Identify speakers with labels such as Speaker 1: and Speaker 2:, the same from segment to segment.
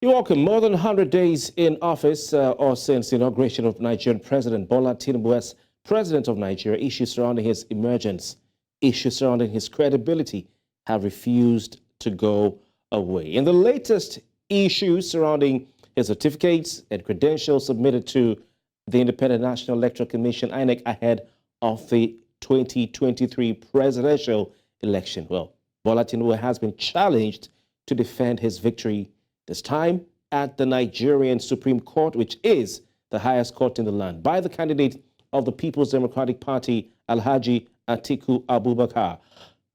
Speaker 1: You're welcome. More than 100 days in office or since the inauguration of Nigerian President Bola Tinubu as President of Nigeria, issues surrounding his emergence, issues surrounding his credibility have refused to go away. In the latest issues surrounding his certificates and credentials submitted to the Independent National Electoral Commission, INEC, ahead of the 2023 presidential election. Well, Bola Tinubu has been challenged to defend his victory, this time at the Nigerian Supreme Court, which is the highest court in the land, by the candidate of the People's Democratic Party, Alhaji Atiku Abubakar.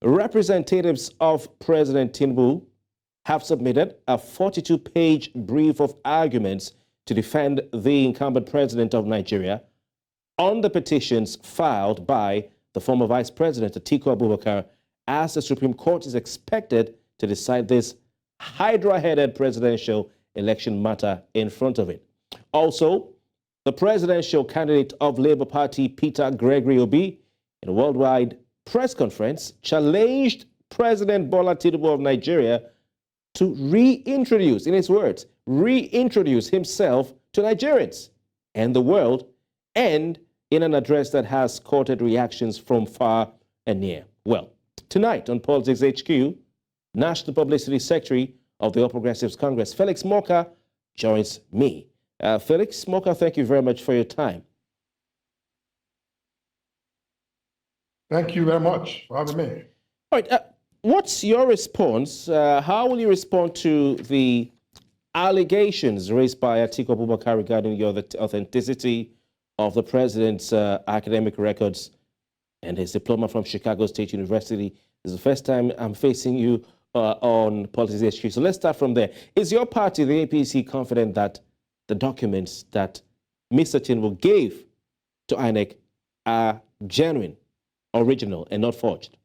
Speaker 1: Representatives of President Tinubu have submitted a 42-page brief of arguments to defend the incumbent president of Nigeria on the petitions filed by the former Vice President Atiku Abubakar, as the Supreme Court is expected to decide this hydra-headed presidential election matter in front of it. Also, the presidential candidate of Labour Party, Peter Gregory Obi, in a worldwide press conference, challenged President Bola Tinubu of Nigeria to reintroduce, in his words, reintroduce himself to Nigerians and the world, and in an address that has courted reactions from far and near. Well, tonight on Politics HQ, National Publicity Secretary of the All Progressives Congress, Felix Morka, joins me. Felix Morka, thank you very much for your time.
Speaker 2: Thank you very much for having me.
Speaker 1: All right, what's your response? How will you respond to the allegations raised by Atiku Abubakar regarding the authenticity of the president's academic records and his diploma from Chicago State University? This is the first time I'm facing you on Politics HQ. So let's start from there. Is your party, the APC, confident that the documents that Mr. Tinubu gave to INEC are genuine, original, and not forged?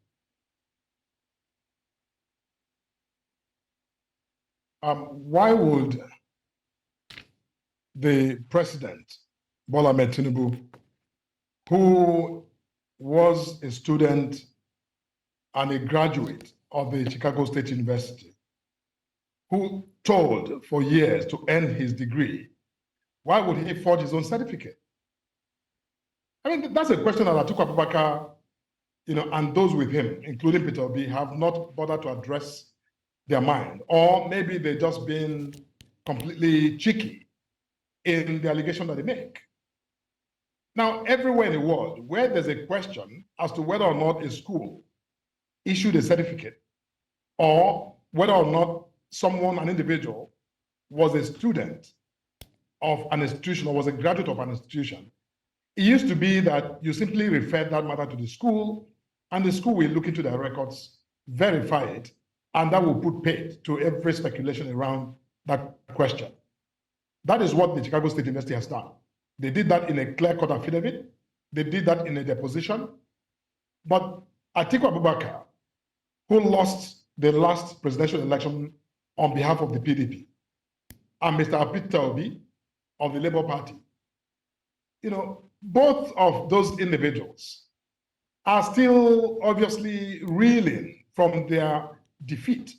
Speaker 2: Why would the president, Bola Ahmed Tinubu, who was a student and a graduate of the Chicago State University, who toiled for years to earn his degree, why would he forge his own certificate? I mean, that's a question that Atiku Abubakar, and those with him, including Peter Obi, have not bothered to address their mind. Or maybe they're just being completely cheeky in the allegation that they make. Now, everywhere in the world where there's a question as to whether or not a school issued a certificate, or whether or not an individual was a student of an institution or was a graduate of an institution, it used to be that you simply referred that matter to the school, and the school will look into their records, verify it, and that will put paid to every speculation around that question. That is what the Chicago State University has done. They did that in a clear-cut affidavit. They did that in a deposition. But Atiku Abubakar, who lost the last presidential election on behalf of the PDP, and Mr. Peter Obi of the Labour Party, both of those individuals are still obviously reeling from their defeat.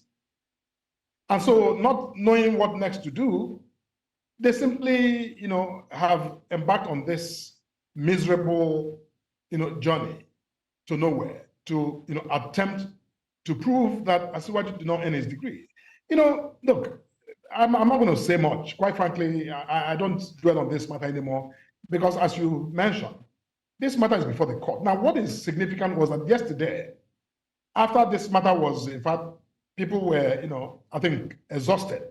Speaker 2: And so, not knowing what next to do, they simply, have embarked on this miserable, journey to nowhere, to, attempt to prove that Asiwaju did not earn his degree. Look, I'm not going to say much. Quite frankly, I don't dwell on this matter anymore, because as you mentioned, this matter is before the court. Now, what is significant was that yesterday, after this matter was, in fact, people were, I think, exhausted,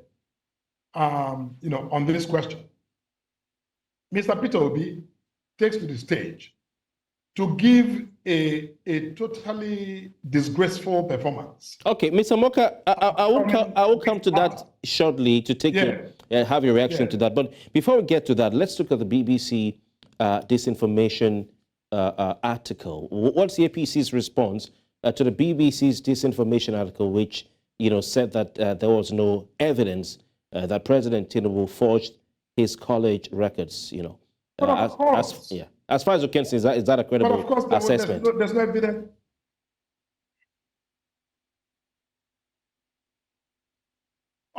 Speaker 2: on this question, Mr. Peter Obi takes to the stage to give a totally disgraceful performance.
Speaker 1: Okay, Mr. Morka, I will come to that shortly to take have your reaction to that. But before we get to that, let's look at the BBC disinformation article. What's the APC's response to the BBC's disinformation article, which said that there was no evidence that President Tinubu forged his college records?
Speaker 2: But of course.
Speaker 1: As far as you can see, is that a credible
Speaker 2: but of course,
Speaker 1: assessment?
Speaker 2: There's no evidence.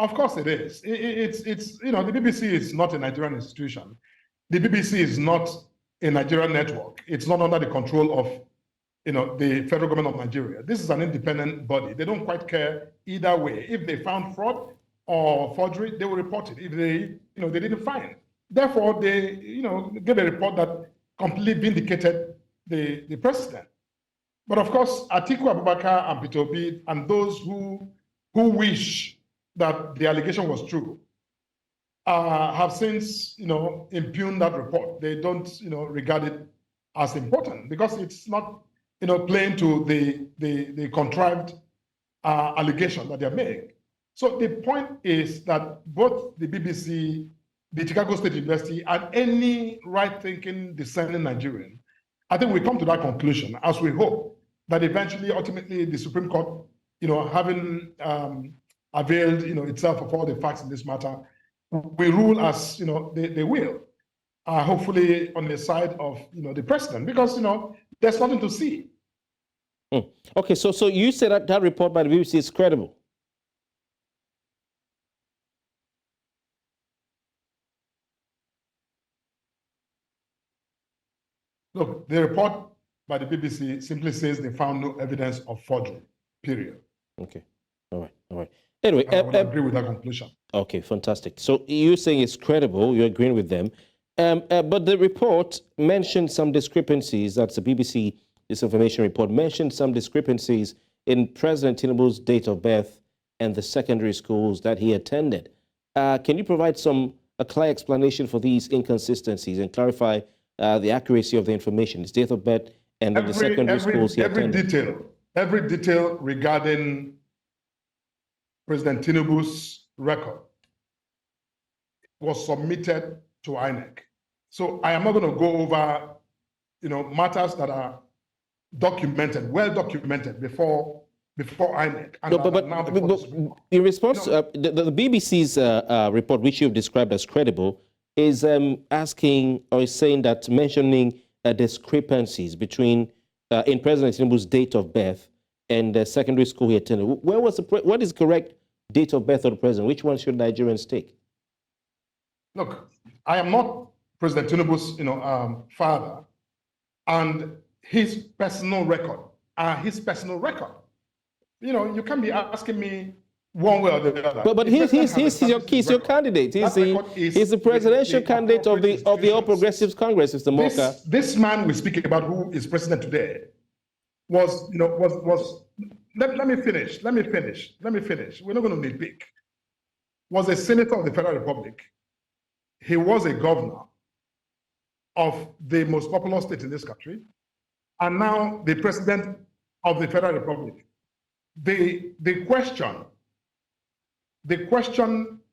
Speaker 2: Of course it is. It's the BBC is not a Nigerian institution. The BBC is not a Nigerian network. It's not under the control of the federal government of Nigeria. This is an independent body. They don't quite care either way. If they found fraud or forgery, they will report it. If they didn't find. Therefore, they gave a report that completely vindicated the president. But of course, Atiku Abubakar and Peter Obi and those who wish that the allegation was true have since impugned that report. They don't regard it as important because it's not playing to the contrived allegation that they're making. So the point is that both the BBC, the Chicago State University, and any right-thinking, discerning Nigerian, I think we come to that conclusion, as we hope that eventually, ultimately, the Supreme Court, having availed, itself of all the facts in this matter, will rule as, they will, hopefully on the side of, the president, because, there's nothing to see.
Speaker 1: Okay, so you say that report by the BBC is credible?
Speaker 2: Look, the report by the BBC simply says they found no evidence of forgery, period.
Speaker 1: Okay, all right. Anyway,
Speaker 2: I would agree with that conclusion.
Speaker 1: Okay, fantastic. So you're saying it's credible, you're agreeing with them. But the report mentioned some discrepancies, that's the BBC disinformation report, mentioned some discrepancies in President Tinubu's date of birth and the secondary schools that he attended. Can you provide a clear explanation for these inconsistencies and clarify the accuracy of the information, his date of birth and the secondary schools he attended?
Speaker 2: Every detail regarding President Tinubu's record was submitted to INEC. So I am not going to go over, matters that are documented, well documented before INEC.
Speaker 1: No, but in response, the BBC's report, which you've described as credible, is asking or is saying that mentioning discrepancies between in President Tinubu's date of birth and the secondary school he attended. What is correct date of birth of the president? Which one should Nigerians take?
Speaker 2: Look, I am not President Tinubu's father, and his personal record his personal record. You can't be asking me one way or the other.
Speaker 1: But he's your candidate. He's the presidential candidate of the All Progressives Congress, Mr. Morka.
Speaker 2: This man we speak about, who is president today, was. Let me finish. We're not going to nitpick. Was a senator of the Federal Republic. He was a governor of the most populous state in this country, and now the president of the Federal Republic. The question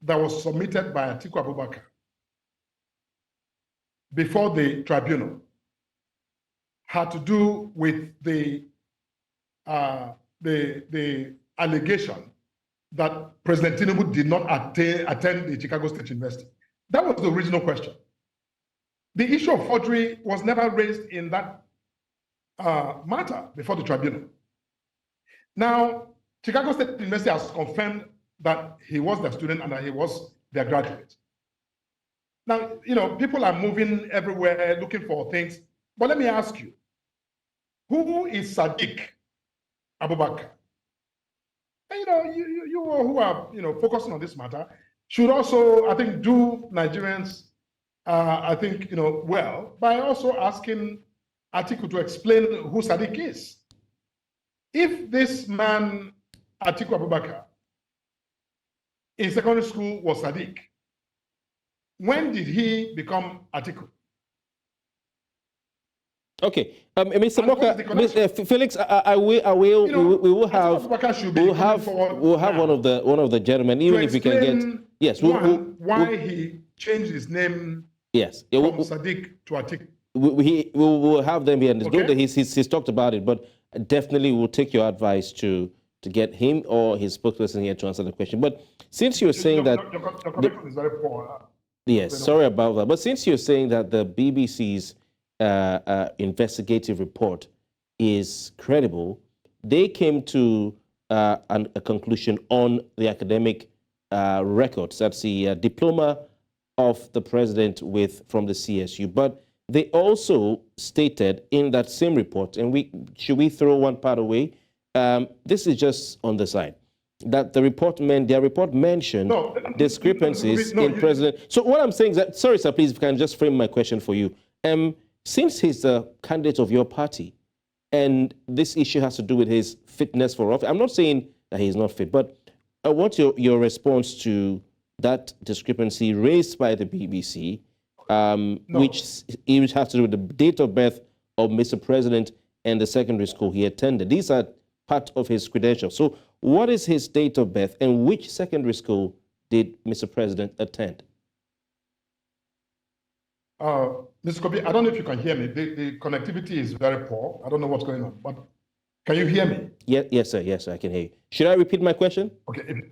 Speaker 2: that was submitted by Atiku Abubakar before the tribunal had to do with the allegation that President Tinubu did not attend the Chicago State University. That was the original question. The issue of forgery was never raised in that matter before the tribunal. Now, Chicago State University has confirmed that he was their student and that he was their graduate. Now, people are moving everywhere looking for things. But let me ask you, who is Sadiq Abubakar? And, you who are focusing on this matter should also, I think, do Nigerians, well, by also asking Atiku to explain who Sadiq is. If this man, Atiku Abubakar, in secondary school was Sadiq, when did he become Atiku?
Speaker 1: Okay, Mr. Morka, Felix, we'll have one of the gentlemen, even if we can get
Speaker 2: why he changed his name.
Speaker 1: Yes,
Speaker 2: from Sadiq to Atiku.
Speaker 1: We'll have them here. And it's
Speaker 2: okay.
Speaker 1: good that he's talked about it, but definitely we'll take your advice to get him or his spokesperson here to answer the question. But since you're saying that
Speaker 2: your connection is very poor.
Speaker 1: Yes, sorry about that. But since you're saying that the BBC's investigative report is credible, they came to a conclusion on the academic records. That's the diploma of the president from the CSU. But they also stated in that same report, and should we throw one part away? This is just on the side, that their report mentioned discrepancies in president. So what I'm saying is that, sorry, sir, please, if I can just frame my question for you. Since he's the candidate of your party, and this issue has to do with his fitness for office, I'm not saying that he's not fit, but what's your response to that discrepancy raised by the BBC, which has to do with the date of birth of Mr. President and the secondary school he attended? These are part of his credentials. So what is his date of birth, and which secondary school did Mr. President attend?
Speaker 2: Mr. Kofi, I don't know if you can hear me. The connectivity is very poor. I don't know what's going on, but can you hear me?
Speaker 1: Yes, sir. Yes, sir, I can hear you. Should I repeat my question?
Speaker 2: Okay.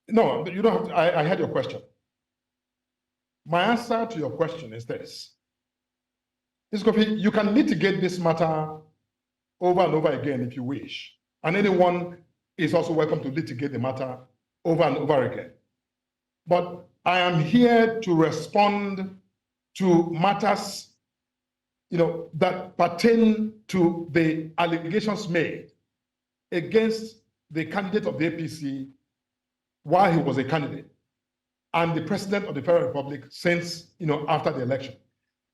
Speaker 2: No, you don't have to. I heard your question. My answer to your question is this. Mr. Kofi, you can litigate this matter over and over again if you wish. And anyone is also welcome to litigate the matter over and over again. But I am here to respond to matters, that pertain to the allegations made against the candidate of the APC while he was a candidate, and the president of the Federal Republic since, after the election,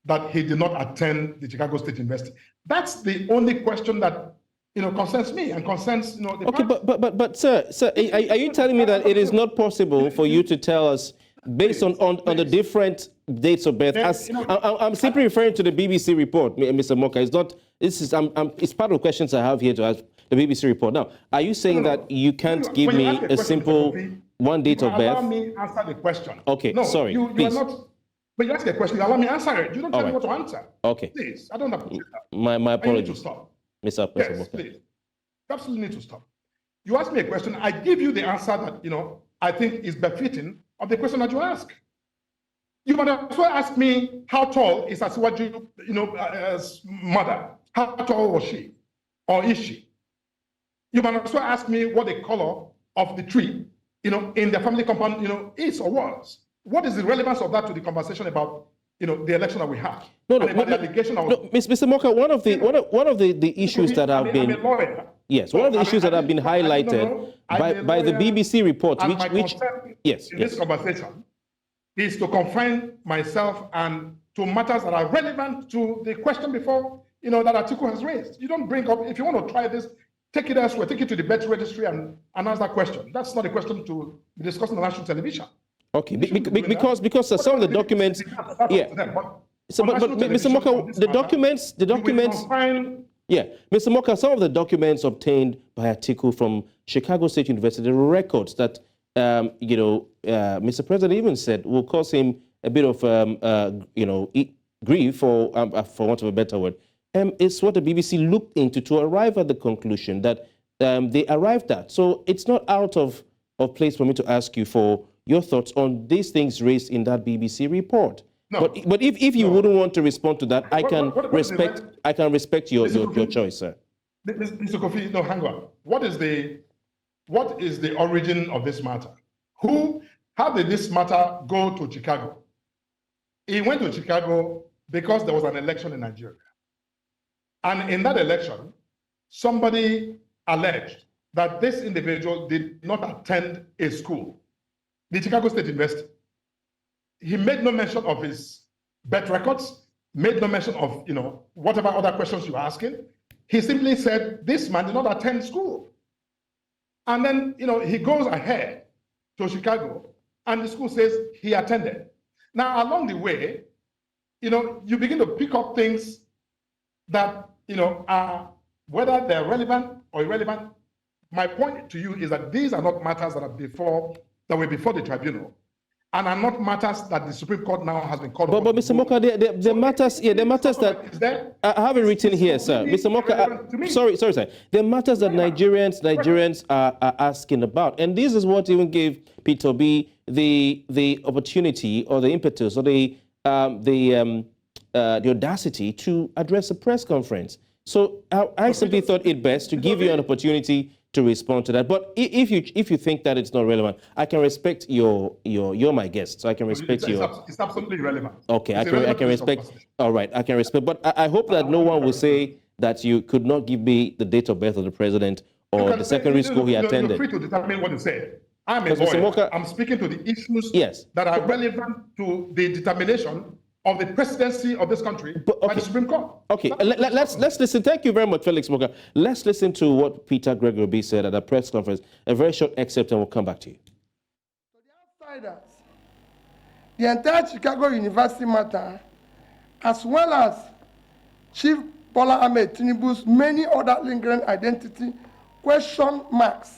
Speaker 2: that he did not attend the Chicago State University. That's the only question that, concerns me and concerns, the
Speaker 1: Okay, but sir, are you telling me that it is not possible for you to tell us, based on the different dates of birth? I'm simply referring to the BBC report, Mr. Morka. It's not. It's part of the questions I have here to ask the BBC report. Now, are you saying that you can't give me a simple one date of birth?
Speaker 2: Allow me answer the question.
Speaker 1: Okay,
Speaker 2: no,
Speaker 1: sorry,
Speaker 2: you
Speaker 1: please.
Speaker 2: are not. But you ask a question, you allow me answer it. You don't tell me what to answer.
Speaker 1: Okay.
Speaker 2: Please, I don't appreciate that.
Speaker 1: My apologies.
Speaker 2: You need to stop.
Speaker 1: Mr.
Speaker 2: Yes,
Speaker 1: Morka.
Speaker 2: please. You absolutely need to stop. You ask me a question, I give you the answer that, I think is befitting of the question that you ask. You might as well ask me how tall is Asiwaju's mother. How tall was she, or is she? You might as well ask me what the color of the tree, in the family compound, is or was. What is the relevance of that to the conversation about, the election that we have?
Speaker 1: Mr. Morka, one of the issues that have been,
Speaker 2: I'm a lawyer.
Speaker 1: Yes, one of the issues that have been highlighted by the BBC report, which yes,
Speaker 2: this conversation is to confine myself and to matters that are relevant to the question before, that Atiku has raised. You don't bring up, if you want to try this, take it elsewhere, take it to the bet registry and answer that question. That's not a question to be discussed on national television.
Speaker 1: Okay, because some of the documents, yeah. So, but Mr. Morka, the documents, yeah, Mr. Morka, some of the documents obtained by Atiku from Chicago State University, the records that Mr. President even said will cause him a bit of grief, for want of a better word, is what the BBC looked into to arrive at the conclusion that they arrived at. So it's not out of place for me to ask you for your thoughts on these things raised in that BBC report. No. But if you wouldn't want to respond to that, I can respect your choice, sir.
Speaker 2: Mr. Kofi, no, hang on. What is the origin of this matter? How did this matter go to Chicago? It went to Chicago because there was an election in Nigeria. And in that election, somebody alleged that this individual did not attend a school, the Chicago State University. He made no mention of his birth records, made no mention of, whatever other questions you were asking. He simply said, this man did not attend school. And then, he goes ahead to Chicago and the school says he attended. Now, along the way, you begin to pick up things that, are, whether they're relevant or irrelevant. My point to you is that these are not matters that were before the tribunal, and are not matters that the Supreme Court now has been called upon.
Speaker 1: But Mr. Morka, the matters that I have it written here, sir. Mr. Morka, sorry, sir. The matters that Nigerians are asking about, and this is what even gave Peter Obi the opportunity or the impetus or the audacity to address a press conference. So I simply thought it best to give you an opportunity to respond to that. But if you think that it's not relevant, I can respect you're my guest, so I can respect
Speaker 2: it's absolutely irrelevant.
Speaker 1: Okay, I can respect. All right, I can respect. But I hope that no one will say that you could not give me the date of birth of the president or the secondary school he attended.
Speaker 2: You're free to determine what you say. I'm a lawyer. I'm speaking to the issues that are relevant to the determination of the presidency of this country by the Supreme Court.
Speaker 1: Okay, let's listen. Thank you very much, Felix Morka. Let's listen to what Peter Gregory said at a press conference. A very short excerpt, and we'll come back to you.
Speaker 3: To the outsiders, the entire Chicago University matter, as well as Chief Bola Ahmed Tinubu's many other lingering identity question marks,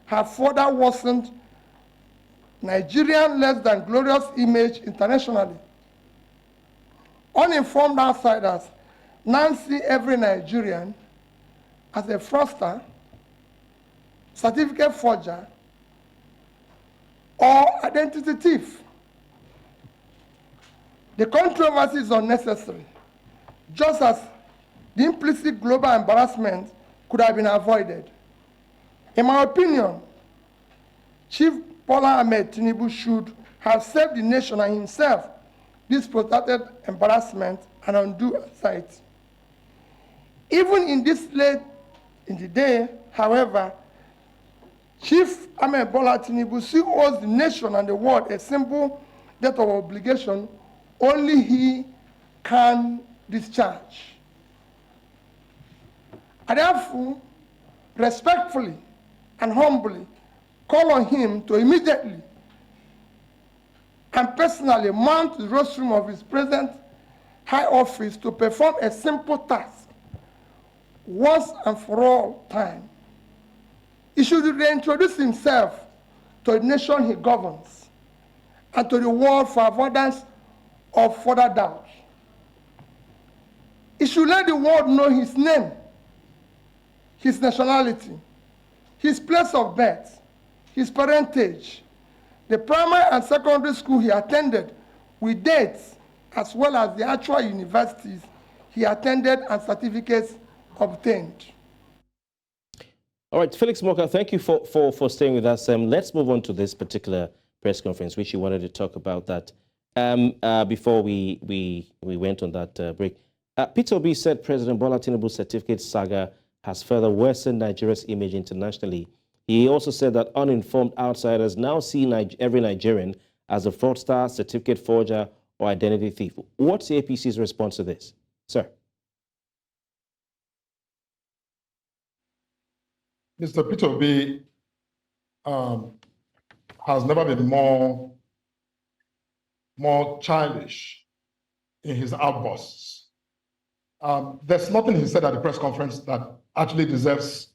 Speaker 3: have further worsened Nigerian less than glorious image internationally. Uninformed outsiders now see every Nigerian as a fraudster, certificate forger, or identity thief. The controversy is unnecessary, just as the implicit global embarrassment could have been avoided. In my opinion, Chief Bola Ahmed Tinubu should have saved the nation and himself this protracted embarrassment and undue anxiety. Even in this late in the day, however, Chief Ahmed Bola Tinubu still owes the nation and the world a simple debt of obligation only he can discharge. I therefore respectfully and humbly call on him to immediately and personally mount the rostrum of his present high office to perform a simple task once and for all time. He should reintroduce himself to the nation he governs and to the world for avoidance of further doubt. He should let the world know his name, his nationality, his place of birth, his parentage, the primary and secondary school he attended with dates, as well as the actual universities he attended and certificates obtained.
Speaker 1: All right, Felix Morka, thank you for staying with us. Let's move on to this particular press conference, which you wanted to talk about that before we went on that break. Peter Obi said President Bola Tinubu's certificate saga has further worsened Nigeria's image internationally. He also said that uninformed outsiders now see every Nigerian as a fraudster, certificate forger, or identity thief. What's the APC's response to this, sir?
Speaker 2: Mr. Peter Obi has never been more childish in his outbursts. There's nothing he said at the press conference that actually deserves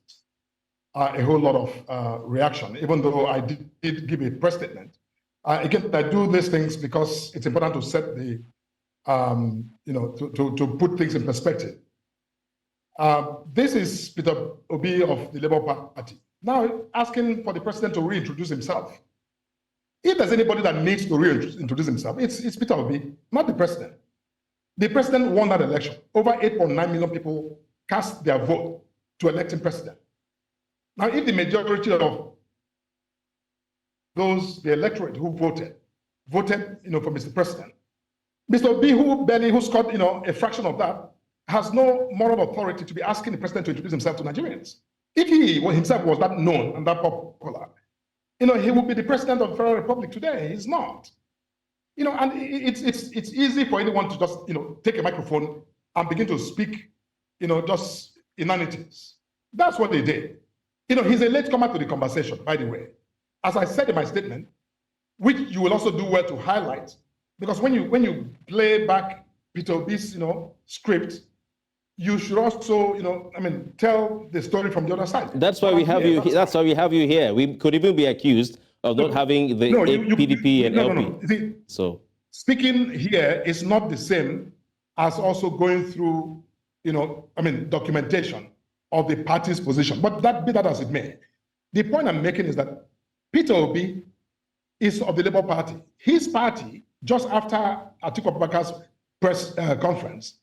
Speaker 2: a whole lot of reaction, even though I did give a press statement. Again, I do these things because it's important to set the, to put things in perspective. This is Peter Obi of the Labour Party, now asking for the president to reintroduce himself. If there's anybody that needs to reintroduce himself, it's Peter Obi, not the president. The president won that election. Over 8.9 million people cast their vote to elect him president. Now, if the majority of the electorate who voted, for Mr. President, Mr. Obi, who scored, a fraction of that, has no moral authority to be asking the president to introduce himself to Nigerians. If he himself was that known and that popular, he would be the president of the Federal Republic today. He's not. And it's easy for anyone to just, take a microphone and begin to speak, just inanities. That's what they did. He's a latecomer to the conversation, by the way. As I said in my statement, which you will also do well to highlight, because when you play back Peter Obi's, script, you should also, tell the story from the other side.
Speaker 1: That's why we have you. That's why we have you here. We could even be accused of not having the PDP and LP. So
Speaker 2: speaking here is not the same as also going through, documentation of the party's position. But be that as it may, the point I'm making is that Peter Obi is of the Labour Party. His party, just after Atiku Abubakar's press conference,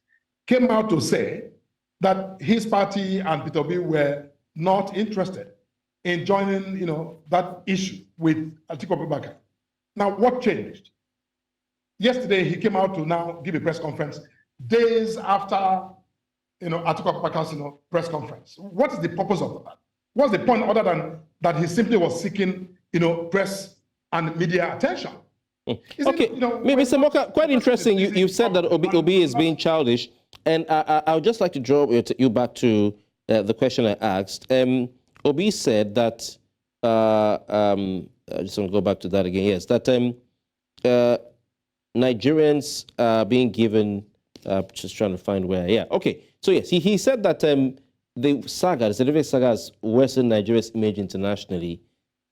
Speaker 2: came out to say that his party and Peter Obi were not interested in joining, that issue with Atiku Abubakar. Now, what changed? Yesterday, he came out to now give a press conference days after, Atiku Abubakar's, press conference. What is the purpose of that? What's the point other than that he simply was seeking, press and media attention?
Speaker 1: Okay, Mr. Morka, quite interesting. You said that Obi is being childish, and I would just like to draw you back to the question I asked. Obi said that, I just want to go back to that again, yes, that Nigerians are being given, just trying to find where, yeah, okay. So yes, he said that the delivery saga has worsened Nigeria's image internationally.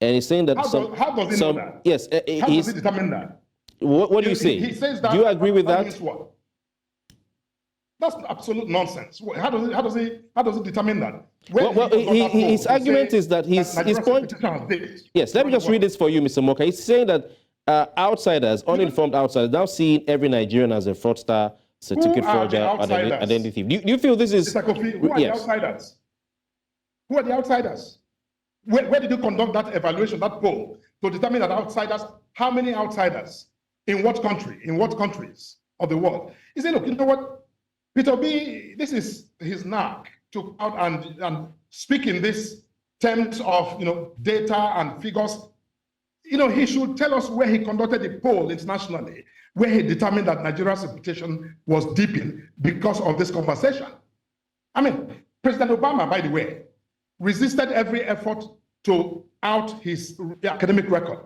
Speaker 1: And he's saying that
Speaker 2: how does he know that?
Speaker 1: Yes.
Speaker 2: How does he determine that?
Speaker 1: What do you say?
Speaker 2: He says that.
Speaker 1: Do you agree with that?
Speaker 2: Means what? That's absolute nonsense. How does he determine that?
Speaker 1: His argument is that his point. Yes, let me just read this for you, Mr. Morka. He's saying that outsiders, uninformed outsiders, now seeing every Nigerian as a fraudster, certificate forger, identity. Do you feel this is?
Speaker 2: Mr. Kofi, who are the outsiders? Who are the outsiders? Where did you conduct that evaluation, that poll, to determine that outsiders? How many outsiders? In what country? In what countries of the world? He said, look, you know what? Peter B, this is his knack to out and speak in this terms of data and figures. He should tell us where he conducted a poll internationally, where he determined that Nigeria's reputation was deepened because of this conversation. I mean, President Obama, by the way, resisted every effort to out his academic record.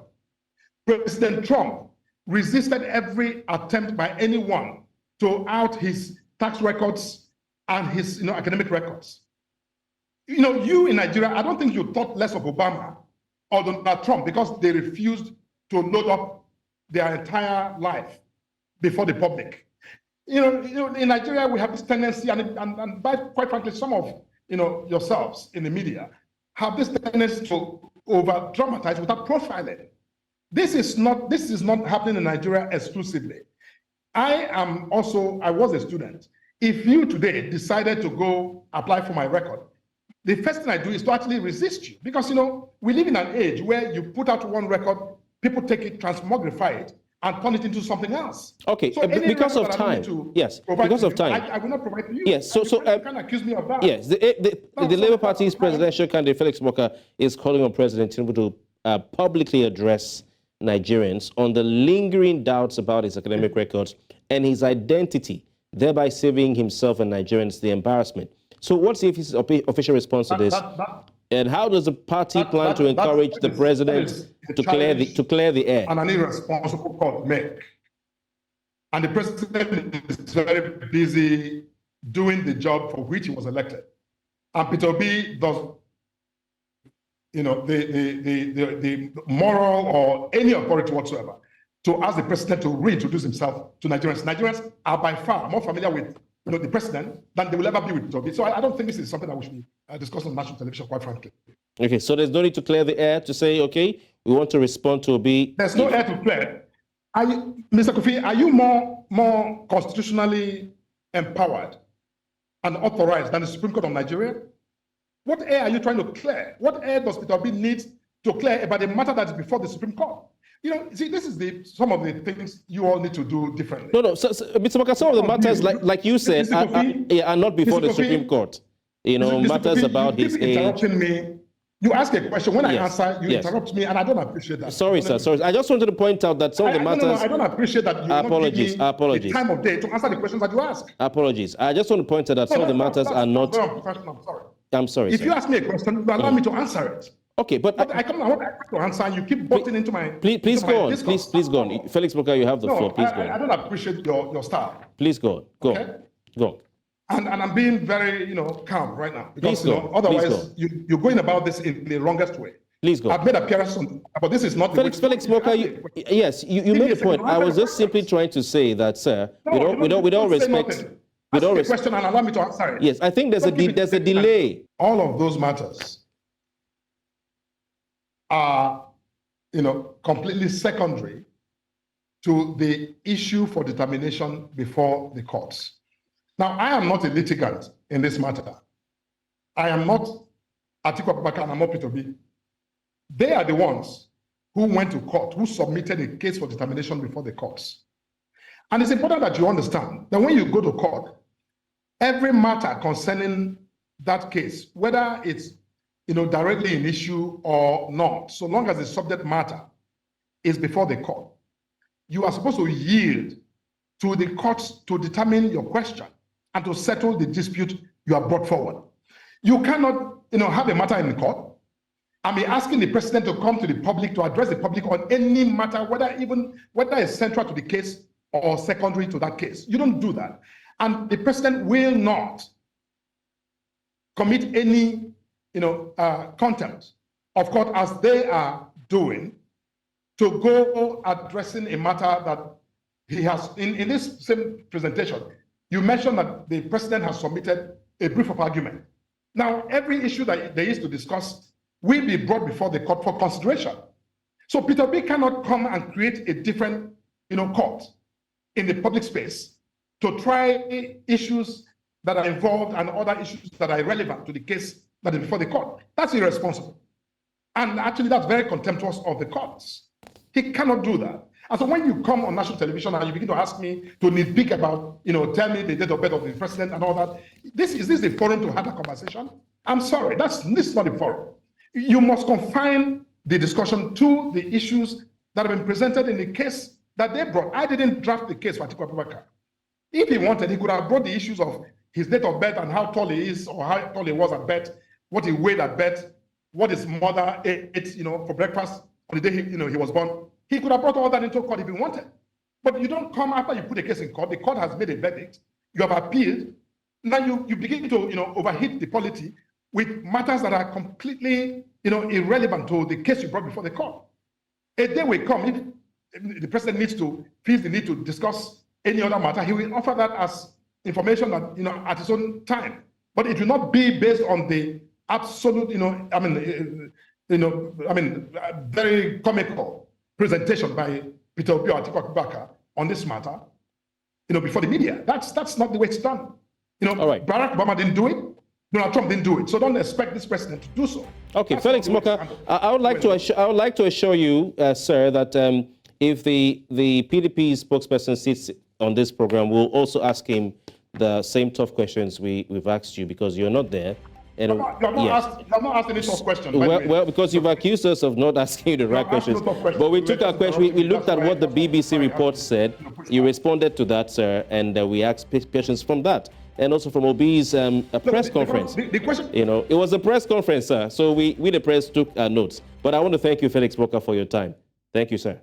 Speaker 2: President Trump resisted every attempt by anyone to out his tax records and his academic records. You in Nigeria, I don't think you thought less of Obama or Donald Trump because they refused to load up their entire life before the public. In Nigeria, we have this tendency, and by, quite frankly, some of yourselves in the media have this tendency to over-dramatize without profiling. This is not happening in Nigeria exclusively. I was a student. If you today decided to go apply for my record, the first thing I do is to actually resist you because, we live in an age where you put out one record, people take it, transmogrify it, and turn it into something else. Okay,
Speaker 1: so because of time. Yes, because of time.
Speaker 2: I will not provide to you.
Speaker 1: Yes,
Speaker 2: you can't accuse me of that.
Speaker 1: Yes, the Labour Party's presidential candidate, Felix Morka, is calling on President Tinubu to publicly address Nigerians on the lingering doubts about his academic records and his identity, thereby saving himself and Nigerians the embarrassment. So what's the official response to this? And how does the party plan to encourage the president to clear the air?
Speaker 2: And an irresponsible call to make. And the president is very busy doing the job for which he was elected. And Peter B does, the moral or any authority whatsoever to ask the president to reintroduce himself to Nigerians. Nigerians are by far more familiar with the president than they will ever be with Peter B. So I don't think this is something that we should discuss on national television, quite frankly.
Speaker 1: Okay, so there's no need to clear the air to say, okay, we want to respond to Obi.
Speaker 2: There's no air to clear. Mr. Kofi, are you more constitutionally empowered and authorized than the Supreme Court of Nigeria? What air are you trying to clear? What air does Peter Obi need to clear about a matter that is before the Supreme Court? See, this is some of the things you all need to do differently.
Speaker 1: No, so Mr. Morka, some of the matters, like you said, are not before the Supreme Court. Matters about his age.
Speaker 2: Interrupting me. You ask a question. When I answer, you interrupt me, and I don't appreciate that.
Speaker 1: Sorry, sir. Sorry. I just wanted to point out that some of the matters...
Speaker 2: No, I don't appreciate that you
Speaker 1: apologies.
Speaker 2: The time of day to answer the questions that you ask.
Speaker 1: Apologies. I just want to point out that some of the matters are not...
Speaker 2: I'm sorry.
Speaker 1: I'm sorry,
Speaker 2: If you ask me a question, you allow me to answer it.
Speaker 1: Okay, but
Speaker 2: I want to answer, and you keep butting into my...
Speaker 1: Please go on. Please go on. Felix Morka, you have the floor. Please go on.
Speaker 2: I don't appreciate your style.
Speaker 1: Please go on. Go on.
Speaker 2: And I'm being very, calm right now. Because, otherwise, you're going about this in the wrongest way.
Speaker 1: Please go.
Speaker 2: I've made appearances on, but this is not...
Speaker 1: Felix Morka, yes, you made a point. I was just simply trying to say that, sir, with all respect...
Speaker 2: Ask a question and allow me to answer it.
Speaker 1: Yes, I think there's a delay.
Speaker 2: All of those matters are, completely secondary to the issue for determination before the courts. Now, I am not a litigant in this matter. I am not Atiku Abubakar and I'm not Peter B. They are the ones who went to court, who submitted a case for determination before the courts. And it's important that you understand that when you go to court, every matter concerning that case, whether it's directly in issue or not, so long as the subject matter is before the court, you are supposed to yield to the courts to determine your question and to settle the dispute you have brought forward. You cannot have a matter in court and be asking the president to come to the public to address the public on any matter, whether it's central to the case or secondary to that case. You don't do that. And the president will not commit any contempt of court as they are doing to go addressing a matter that he has. In this same presentation, you mentioned that the president has submitted a brief of argument. Now, every issue that there is to discuss will be brought before the court for consideration. So Peter B cannot come and create a different court in the public space to try issues that are involved and other issues that are irrelevant to the case that is before the court. That's irresponsible. And actually, that's very contemptuous of the courts. He cannot do that. And so when you come on national television and you begin to ask me to nitpick about, tell me the date of birth of the president and all that, is this the forum to have a conversation? I'm sorry, this is not the forum. You must confine the discussion to the issues that have been presented in the case that they brought. I didn't draft the case for Atiku Abubakar. If he wanted, he could have brought the issues of his date of birth and how tall he is or how tall he was at birth, what he weighed at birth, what his mother ate, for breakfast on the day he was born. He could have brought all that into court if he wanted. But you don't come after you put a case in court. The court has made a verdict. You have appealed. Now you begin to overheat the polity with matters that are completely irrelevant to the case you brought before the court. A day will come if the president feels the need to discuss any other matter, he will offer that as information that at his own time. But it will not be based on the absolute very comical presentation by Peter Obi or Atiku Abubakar on this matter, before the media. That's not the way it's done.
Speaker 1: All right.
Speaker 2: Barack Obama didn't do it. Donald Trump didn't do it. So don't expect this president to do so.
Speaker 1: Okay, that's Felix Morka, I would like to assure you, sir, that if the PDP spokesperson sits on this program, we'll also ask him the same tough questions we've asked you, because you're not there. And
Speaker 2: you have not asked any tough questions.
Speaker 1: Well, because you've accused us of not asking you the right questions. But we took our question. We looked at what the BBC report said. You responded to that, sir, and we asked questions from that, and also from Obi's press conference.
Speaker 2: The question,
Speaker 1: it was a press conference, sir. So we the press took notes. But I want to thank you, Felix Morka, for your time. Thank you, sir.